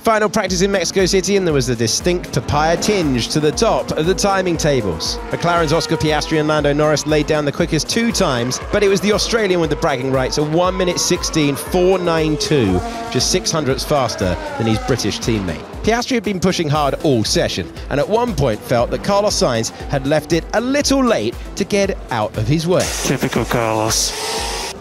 Final practice in Mexico City, and there was a distinct papaya tinge to the top of the timing tables. McLaren's Oscar Piastri and Lando Norris laid down the quickest 2 times, but it was the Australian with the bragging rights, a 1:16.492, just 600ths faster than his British teammate. Piastri had been pushing hard all session, and at one point felt that Carlos Sainz had left it a little late to get out of his way. Typical Carlos.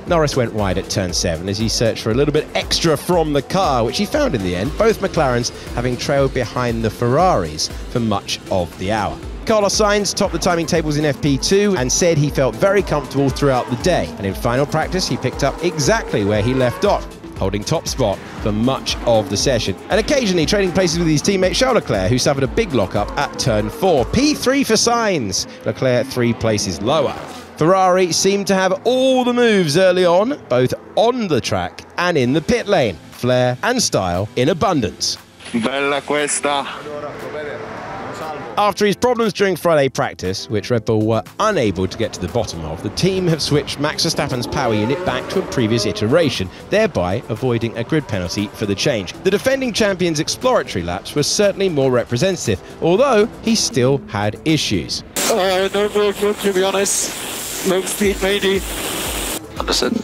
Norris went wide at turn 7 as he searched for a little bit extra from the car, which he found in the end, both McLarens having trailed behind the Ferraris for much of the hour. Carlos Sainz topped the timing tables in FP2 and said he felt very comfortable throughout the day, and in final practice he picked up exactly where he left off, holding top spot for much of the session, and occasionally trading places with his teammate Charles Leclerc, who suffered a big lockup at turn 4. P3 for Sainz, Leclerc 3 places lower. Ferrari seemed to have all the moves early on, both on the track and in the pit lane. Flair and style in abundance. Bella questa. After his problems during Friday practice, which Red Bull were unable to get to the bottom of, the team have switched Max Verstappen's power unit back to a previous iteration, thereby avoiding a grid penalty for the change. The defending champion's exploratory laps were certainly more representative, although he still had issues. No real good, to be honest. No speed, maybe. Understood.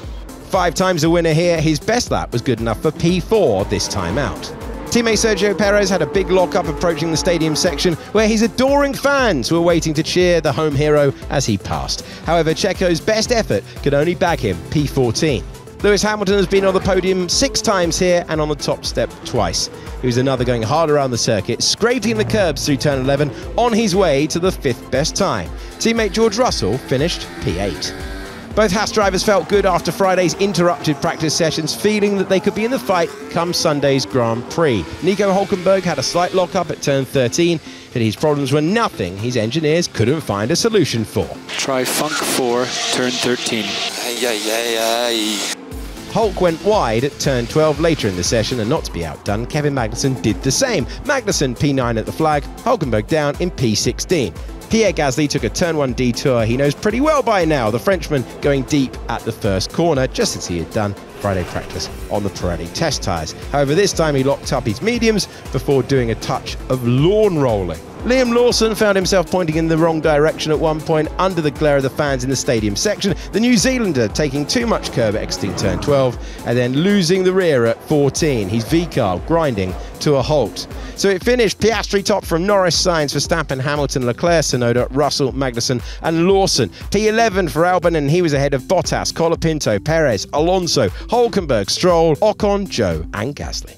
5 times a winner here, his best lap was good enough for P4 this time out. Teammate Sergio Perez had a big lock-up approaching the stadium section where his adoring fans were waiting to cheer the home hero as he passed. However, Checo's best effort could only bag him P14. Lewis Hamilton has been on the podium 6 times here and on the top step twice. He was another going hard around the circuit, scraping the curbs through turn 11 on his way to the 5th best time. Teammate George Russell finished P8. Both Haas drivers felt good after Friday's interrupted practice sessions, feeling that they could be in the fight come Sunday's Grand Prix. Nico Hülkenberg had a slight lock-up at turn 13, but his problems were nothing his engineers couldn't find a solution for. Try Funk 4, turn 13. Hulk went wide at turn 12 later in the session, and not to be outdone, Kevin Magnussen did the same. Magnussen P9 at the flag, Hülkenberg down in P16. Pierre Gasly took a turn 1 detour he knows pretty well by now, the Frenchman going deep at the first corner, just as he had done Friday practice on the Pirelli test tyres. However, this time he locked up his mediums before doing a touch of lawn rolling. Liam Lawson found himself pointing in the wrong direction at one point under the glare of the fans in the stadium section, the New Zealander taking too much curb exiting turn 12 and then losing the rear at 14, his V-car grinding to a halt. So it finished Piastri top from Norris, Sainz, Verstappen, Hamilton, Leclerc, Tsunoda, Russell, Magnussen and Lawson. P11 for Albon, and he was ahead of Bottas, Colapinto, Perez, Alonso, Hülkenberg, Stroll, Ocon, Zhou and Gasly.